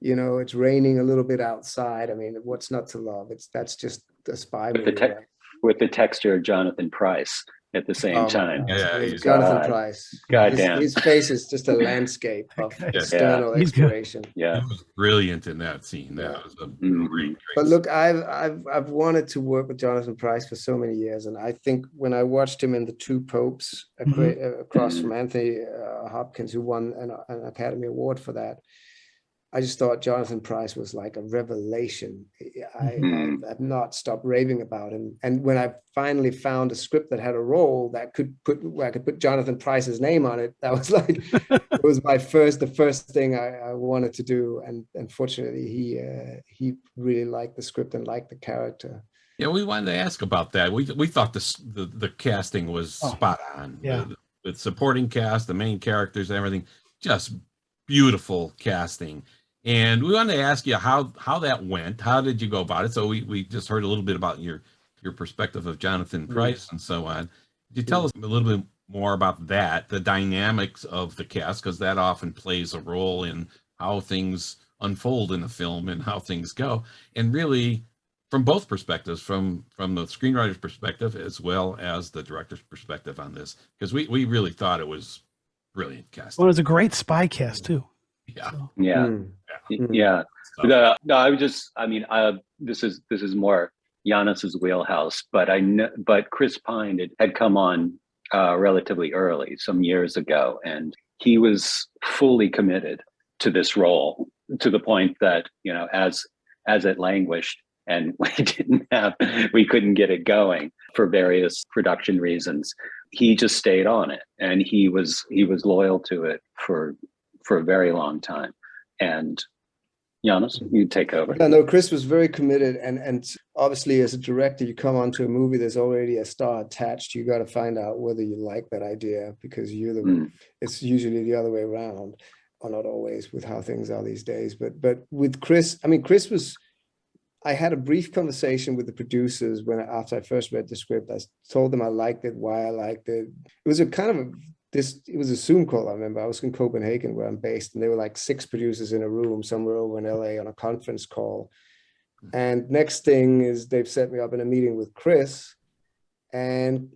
you know, it's raining a little bit outside. I mean, what's not to love? That's just a spy movie. With the texture of Jonathan Pryce, at the same Oh my time. God. Yeah, It's he's Jonathan Pryce. Goddamn. His face is just a landscape of external He's good. exploration. Yeah. He was brilliant in that scene. Yeah. That was a Mhm. great But scene. look, I've wanted to work with Jonathan Pryce for so many years, and I think when I watched him in The Two Popes across from Anthony Hopkins, who won an Academy Award for that, I just thought Jonathan Pryce was like a revelation. I've not stopped raving about him. And when I finally found a script that had a role that where I could put Jonathan Pryce's name on it, that was like, it was the first thing I wanted to do. And fortunately, he really liked the script and liked the character. Yeah, we wanted to ask about that. We thought the casting was spot on. Yeah. The supporting cast, the main characters, everything, just beautiful casting. And we wanted to ask you how that went. How did you go about it? So we just heard a little bit about your perspective of Jonathan Pryce and so on. Could you tell us a little bit more about that, the dynamics of the cast, because that often plays a role in how things unfold in a film and how things go, and really from both perspectives, from the screenwriter's perspective as well as the director's perspective on this, because we really thought it was brilliant casting. Well, it was a great spy cast too. Yeah. So, Yeah. Yeah. This is more Janus's wheelhouse, but Chris Pine had come on relatively early, some years ago, and he was fully committed to this role, to the point that, you know, as it languished and we couldn't get it going for various production reasons, he just stayed on it, and he was loyal to it for a very long time. And Janus, you take over. Yeah, no, Chris was very committed, and obviously as a director, you come onto a movie, there's already a star attached. You got to find out whether you like that idea, because it's usually the other way around, or not always with how things are these days. But with Chris, I mean, I had a brief conversation with the producers after I first read the script. I told them I liked it, why I liked it. It was it was a Zoom call. I remember I was in Copenhagen, where I'm based, and there were like 6 producers in a room somewhere over in LA on a conference call. And next thing is they've set me up in a meeting with Chris, and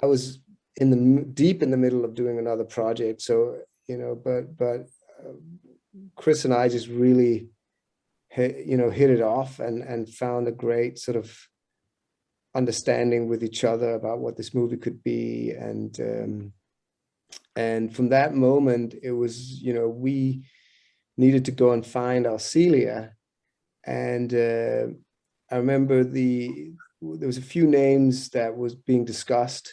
I was deep in the middle of doing another project. So, you know, but Chris and I just really hit it off and found a great sort of understanding with each other about what this movie could be. And from that moment, it was, you know, we needed to go and find our Celia. And I remember there was a few names that was being discussed,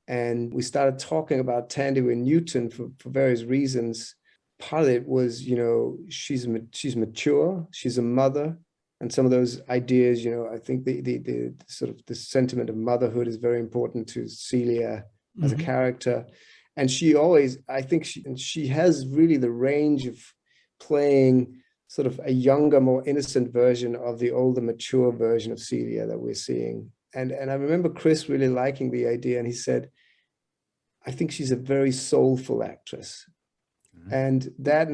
and we started talking about Thandiwe Newton for various reasons. Part of it was, you know, she's mature, she's a mother, and some of those ideas, you know, I think the sort of the sentiment of motherhood is very important to Celia as a character. And she always, I think she has really the range of playing sort of a younger, more innocent version of the older, mature version of Celia that we're seeing. And I remember Chris really liking the idea, and he said, I think she's a very soulful actress. And that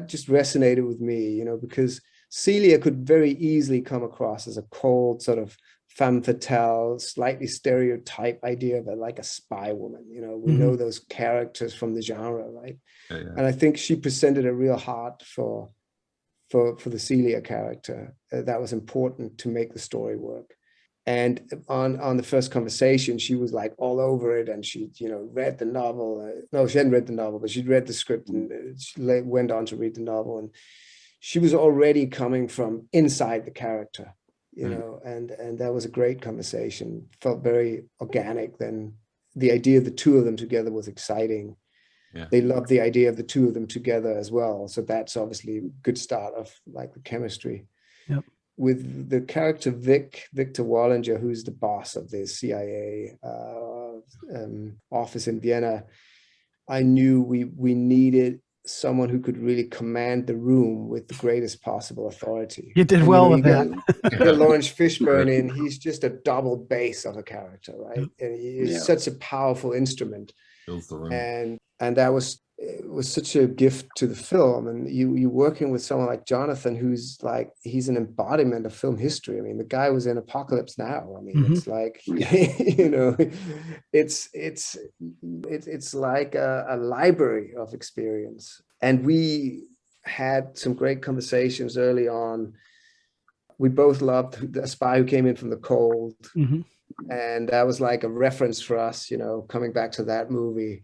just resonated with me, you know, because Celia could very easily come across as a cold sort of femme fatale, slightly stereotype idea of like a spy woman. You know, we know those characters from the genre, right? Yeah. And I think she presented a real heart for the Celia character that was important to make the story work. And on the first conversation, she was like all over it, and she, you know, read the novel. No, she hadn't read the novel, but she'd read the script, and she went on to read the novel. And she was already coming from inside the character, you know, and that was a great conversation. Felt very organic. Then the idea of the two of them together was exciting. Yeah. They loved the idea of the two of them together as well. So that's obviously a good start of like the chemistry. Yep. With the character Victor Wallinger, who's the boss of the CIA office in Vienna, I knew we needed someone who could really command the room with the greatest possible authority. You did well with that. Lawrence Fishburne in, he's just a double bass of a character, right? And he's such a powerful instrument. Fills the room. And that was, it was such a gift to the film. And you working with someone like Jonathan, who's like, he's an embodiment of film history. I mean, the guy was in Apocalypse Now. I mean, it's like, you know, it's like a library of experience. And we had some great conversations early on. We both loved The Spy Who Came In From the Cold. And that was like a reference for us, you know, coming back to that movie.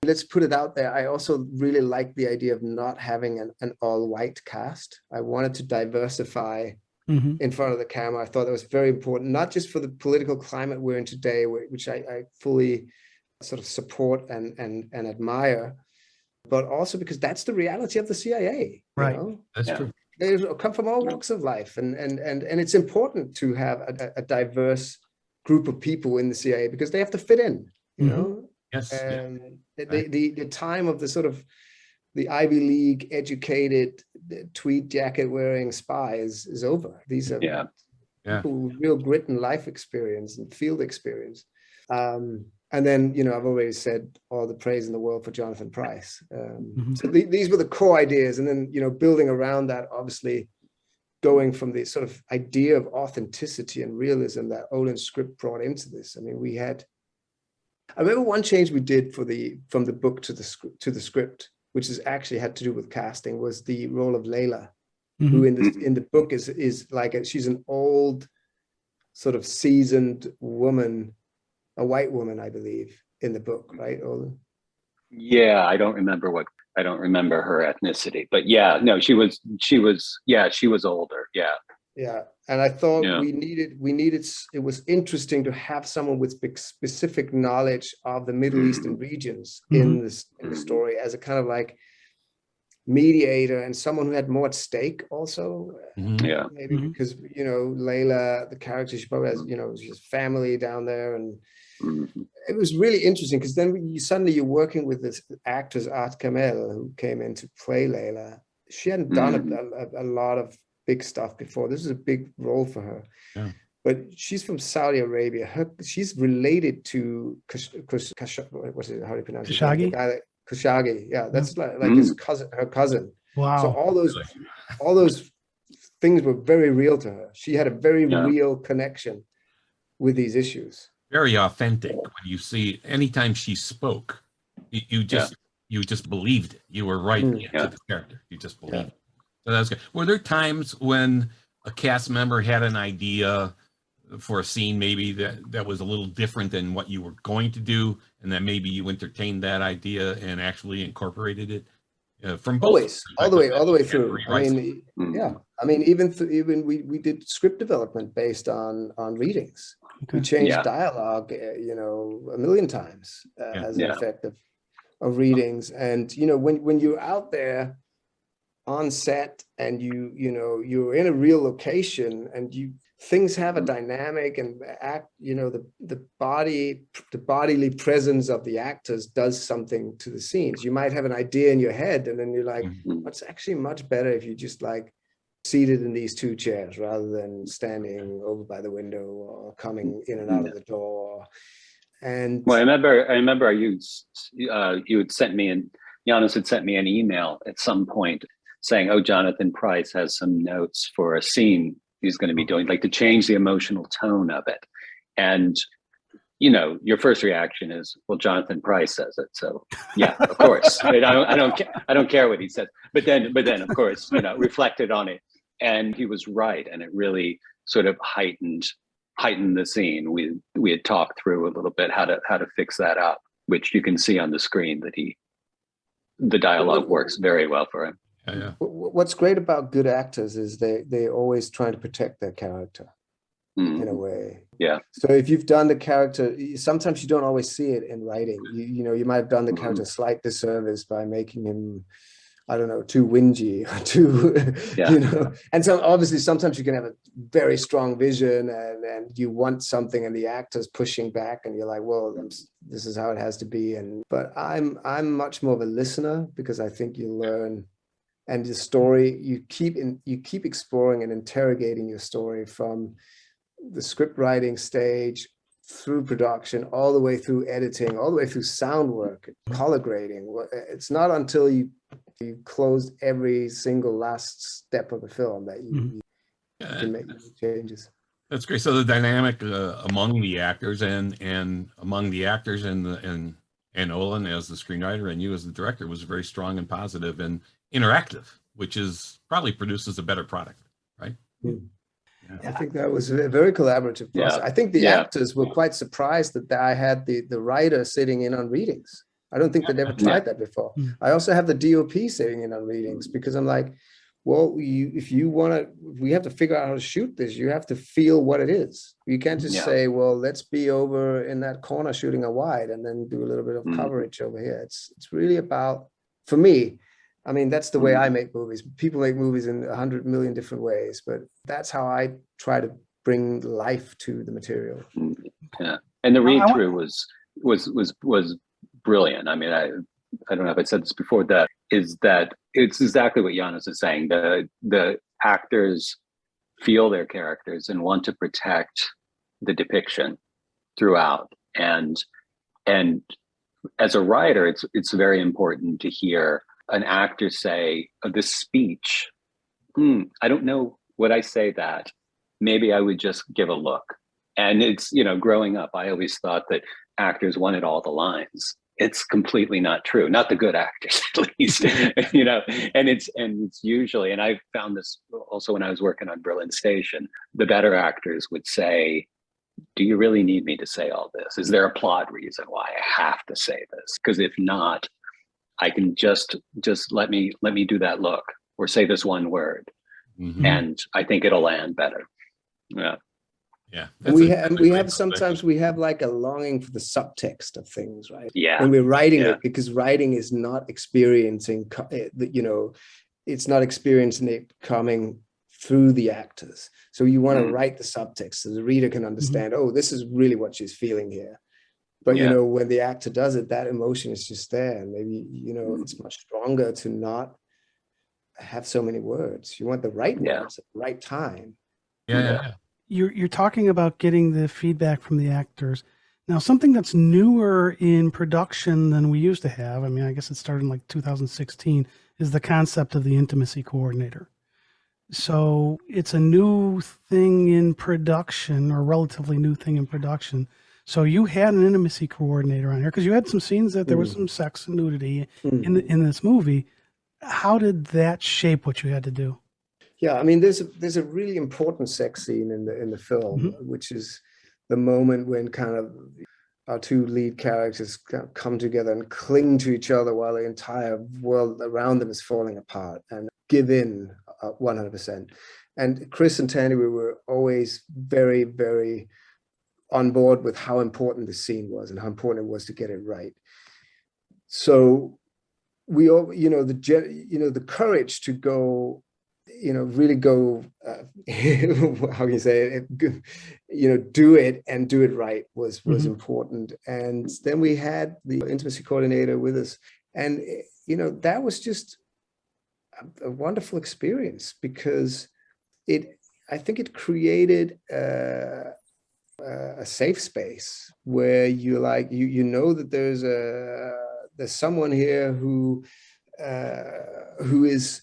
Let's put it out there. I also really like the idea of not having an all-white cast. I wanted to diversify in front of the camera. I thought that was very important, not just for the political climate we're in today, which I fully sort of support and admire, but also because that's the reality of the CIA. Right. You know? That's true. They come from all walks of life, and it's important to have a diverse group of people in the CIA because they have to fit in, you know. Yes. And the time of the sort of the Ivy League educated tweed jacket wearing spies is over. These are people with real grit and life experience and field experience. And then, you know, I've already said all the praise in the world for Jonathan Pryce. So these were the core ideas. And then, you know, building around that, obviously going from the sort of idea of authenticity and realism that Olen's script brought into this. I mean, I remember one change we did from the book to the script, which is actually had to do with casting, was the role of Layla, who in the book is like she's an old, sort of seasoned woman, a white woman, I believe, in the book, right, Olen? Yeah, I don't remember her ethnicity, but yeah, no, she was older. Yeah. Yeah. And I thought we needed, it was interesting to have someone with specific knowledge of the Middle Eastern regions in the story as a kind of like mediator and someone who had more at stake also. Maybe because, you know, Layla, the character, she probably has, you know, she has family down there, and it was really interesting because then suddenly you're working with this actress, Art Kamel, who came in to play Layla. She hadn't done a lot of big stuff before. This is a big role for her. But she's from Saudi Arabia. She's related to Khashoggi? Khashoggi. Yeah, that's like his cousin, her cousin. Wow. So all those things were very real to her. She had a very real connection with these issues. Very authentic. When you see, anytime she spoke, you just believed it. You were right into the character. You just believed it. So that's good. Were there times when a cast member had an idea for a scene maybe that was a little different than what you were going to do, and that maybe you entertained that idea and actually incorporated it from both? Always, all the way through. I mean, I mean, even we did script development based on readings. Okay. We changed dialogue, you know, a million times as an effect of readings. And you know, when you're out there on set and you're in a real location and things have a dynamic and act, you know, the bodily presence of the actors does something to the scenes. You might have an idea in your head and then you're like, it's actually much better if you just like seated in these two chairs rather than standing over by the window or coming in and out of the door. And well, I remember you had sent me, and Janus had sent me an email at some point saying, oh, Jonathan Pryce has some notes for a scene he's going to be doing, like to change the emotional tone of it. And, you know, your first reaction is, well, Jonathan Pryce says it. So yeah, of course. I don't care what he says. But then, of course, you know, reflected on it. And he was right. And it really sort of heightened the scene. We had talked through a little bit how to fix that up, which you can see on the screen that the dialogue works very well for him. Yeah. What's great about good actors is they're always trying to protect their character in a way. Yeah. So if you've done the character, sometimes you don't always see it in writing. You know, you might have done the character a slight disservice by making him, I don't know, too whingy or too, you know. And so obviously sometimes you can have a very strong vision and you want something and the actor's pushing back and you're like, well, this is how it has to be. But I'm much more of a listener because I think you learn. And the story, you keep exploring and interrogating your story from the script writing stage through production, all the way through editing, all the way through sound work, color grading. It's not until you closed every single last step of the film that you can make changes. That's great. So the dynamic among the actors and among the actors and Olen as the screenwriter and you as the director was very strong and positive and interactive, which is probably produces a better product, right? I think that was a very collaborative process. I think the actors were quite surprised that I had the writer sitting in on readings. I don't think they'd ever tried that before. I also have the DOP sitting in on readings because I'm like, well, if we have to figure out how to shoot this, you have to feel what it is. You can't just say, well, let's be over in that corner shooting a wide and then do a little bit of coverage over here. It's really about, for me, I mean, that's the way I make movies. People make movies in 100 million different ways, but that's how I try to bring life to the material. Yeah, and the read-through was brilliant. I mean, I don't know if I said this before, that it's exactly what Janus is saying. The actors feel their characters and want to protect the depiction throughout. And as a writer, it's very important to hear an actor say, this speech, I don't know, would I say that? Maybe I would just give a look. And it's, growing up, I always thought that actors wanted all the lines. It's completely not true. Not the good actors, at least, and it's usually, and I found this also when I was working on Berlin Station, the better actors would say, do you really need me to say all this? Is there a plot reason why I have to say this? Because if not, I can just let me do that look or say this one word, and I think it'll land better. Yeah. We have like a longing for the subtext of things, right? Yeah. When we're writing it, because writing is not experiencing, it's not experiencing it coming through the actors. So you want to write the subtext so the reader can understand, oh, this is really what she's feeling here. But, when the actor does it, that emotion is just there. And maybe, it's much stronger to not have so many words. You want the right words at the right time. Yeah. You're talking about getting the feedback from the actors. Now, something that's newer in production than we used to have, I mean, I guess it started in like 2016, is the concept of the intimacy coordinator. So it's a new thing in production, or relatively new thing in production. So you had an intimacy coordinator on here because you had some scenes that there was some sex and nudity in this movie. How did that shape what you had to do? Yeah, I mean, there's a really important sex scene in the film, which is the moment when kind of our two lead characters come together and cling to each other while the entire world around them is falling apart and give in 100%. And Chris and Thandiwe were always very, very on board with how important the scene was and how important it was to get it right. So we all, the courage to go, really go, how can you say it, do it and do it right was important. And then we had the intimacy coordinator with us. And, that was just a wonderful experience because I think it created a safe space where you that there's someone here who is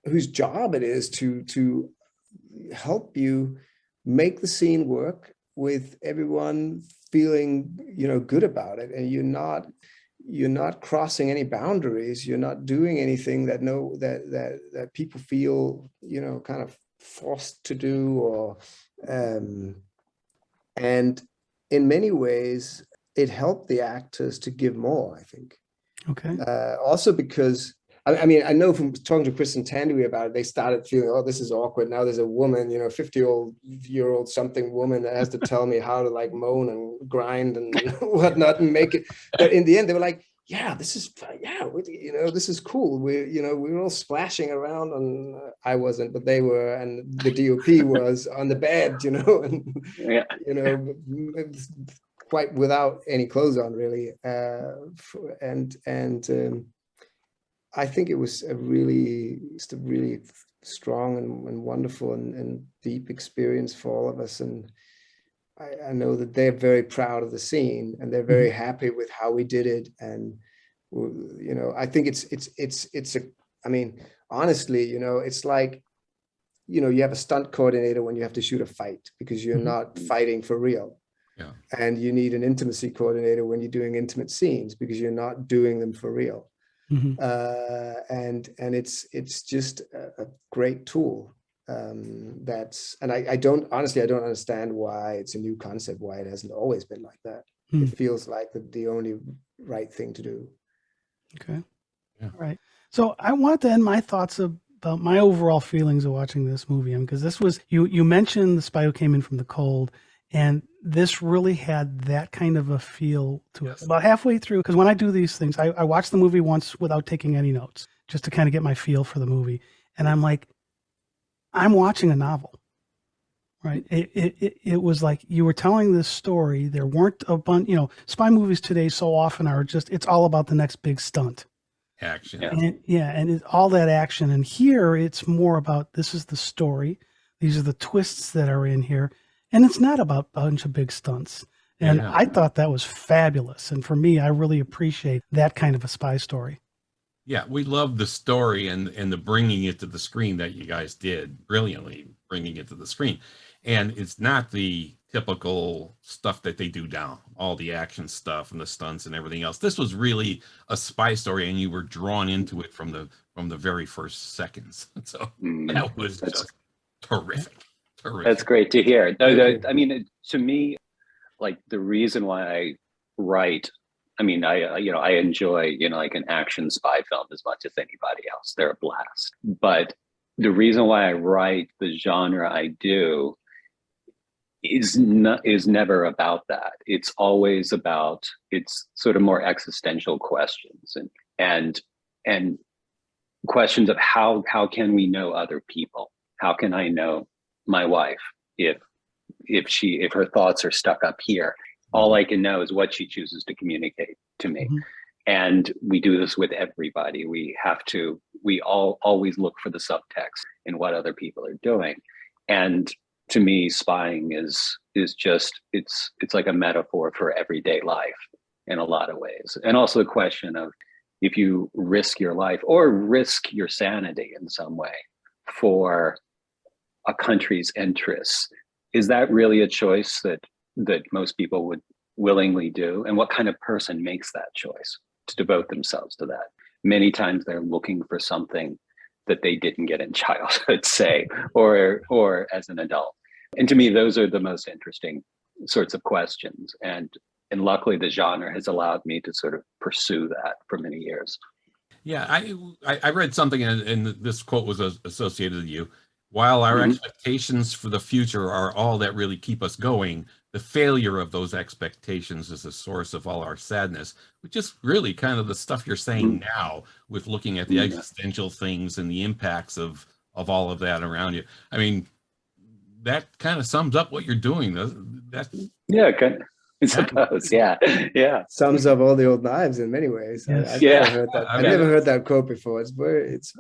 whose job it is to help you make the scene work with everyone feeling good about it, and you're not crossing any boundaries. You're not doing anything that people feel kind of forced to do, or and in many ways it helped the actors to give more, I think. Okay. Also because I mean, I know from talking to Chris and Thandiwe about it, they started feeling, oh, this is awkward. Now there's a woman, 50-year-old something woman that has to tell me how to like moan and grind and whatnot and make it. But in the end, they were like, yeah, this is cool. We're all splashing around, and I wasn't, but they were, and the DOP was on the bed, quite without any clothes on, really, and I think it was a really strong and wonderful and deep experience for all of us, and I know that they're very proud of the scene and they're very happy with how we did it. And, you know, I think I mean, honestly, you know, it's like, you know, you have a stunt coordinator when you have to shoot a fight because you're not fighting for real. Yeah. And you need an intimacy coordinator when you're doing intimate scenes because you're not doing them for real. And it's just a great tool. And I don't understand why it's a new concept, why it hasn't always been like that. It feels like the only right thing to do. Okay. Yeah. All right. So I wanted to end my thoughts about my overall feelings of watching this movie. Because this was, you mentioned the spy who came in from the cold, and this really had that kind of a feel to it. About halfway through, because when I do these things, I watched the movie once without taking any notes, just to kind of get my feel for the movie. And I'm like, I'm watching a novel, right? It was like you were telling this story. There weren't a bunch, you know, spy movies today so often are just, it's all about the next big stunt. Action. And all that action. And here it's more about, this is the story. These are the twists that are in here. And it's not about a bunch of big stunts. And I thought that was fabulous. And for me, I really appreciate that kind of a spy story. Yeah, we love the story and the bringing it to the screen that you guys did brilliantly, bringing it to the screen. And it's not the typical stuff that they do now, all the action stuff and the stunts and everything else. This was really a spy story, and you were drawn into it from the very first seconds. So that was just terrific. That's great to hear. I mean, to me, like the reason why I write, I mean, I enjoy, like an action spy film as much as anybody else. They're a blast. But the reason why I write the genre I do is never about that. It's always about, it's sort of more existential questions and questions of how can we know other people? How can I know my wife if her thoughts are stuck up here? All I can know is what she chooses to communicate to me. And we do this with everybody. We always look for the subtext in what other people are doing. And to me, spying is just, it's like a metaphor for everyday life in a lot of ways. And also the question of, if you risk your life or risk your sanity in some way for a country's interests, is that really a choice that most people would willingly do? And what kind of person makes that choice to devote themselves to that? Many times they're looking for something that they didn't get in childhood, say, or as an adult. And to me, those are the most interesting sorts of questions. And luckily the genre has allowed me to sort of pursue that for many years. Yeah, I read something, and this quote was associated with you. While our expectations for the future are all that really keep us going, the failure of those expectations is the source of all our sadness, which is really kind of the stuff you're saying now with looking at the existential things and the impacts of all of that around you. I mean, that kind of sums up what you're doing. I suppose. Yeah. Sums up all the old knives in many ways. Yes. I've never heard that quote before. It's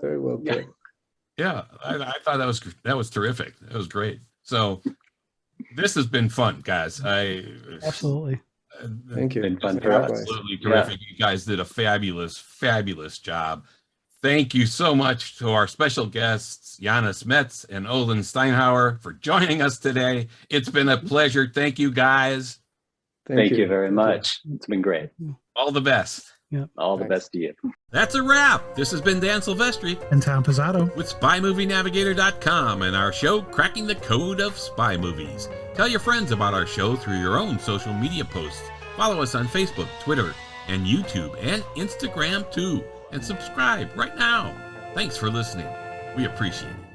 very well put. Yeah, I thought that was terrific. That was great. So this has been fun, guys. Absolutely. Thank you. Been fun for us. Absolutely terrific. You guys did a fabulous job. Thank you so much to our special guests, Janus Metz and Olen Steinhauer, for joining us today. It's been a pleasure. Thank you, guys. Thank you very much. It's been great. All the best. Yeah. All the best to you. That's a wrap. This has been Dan Silvestri And Tom Pizzato with SpyMovieNavigator.com and our show, Cracking the Code of Spy Movies. Tell your friends about our show through your own social media posts. Follow us on Facebook, Twitter, and YouTube, and Instagram too. And subscribe right now. Thanks for listening. We appreciate it.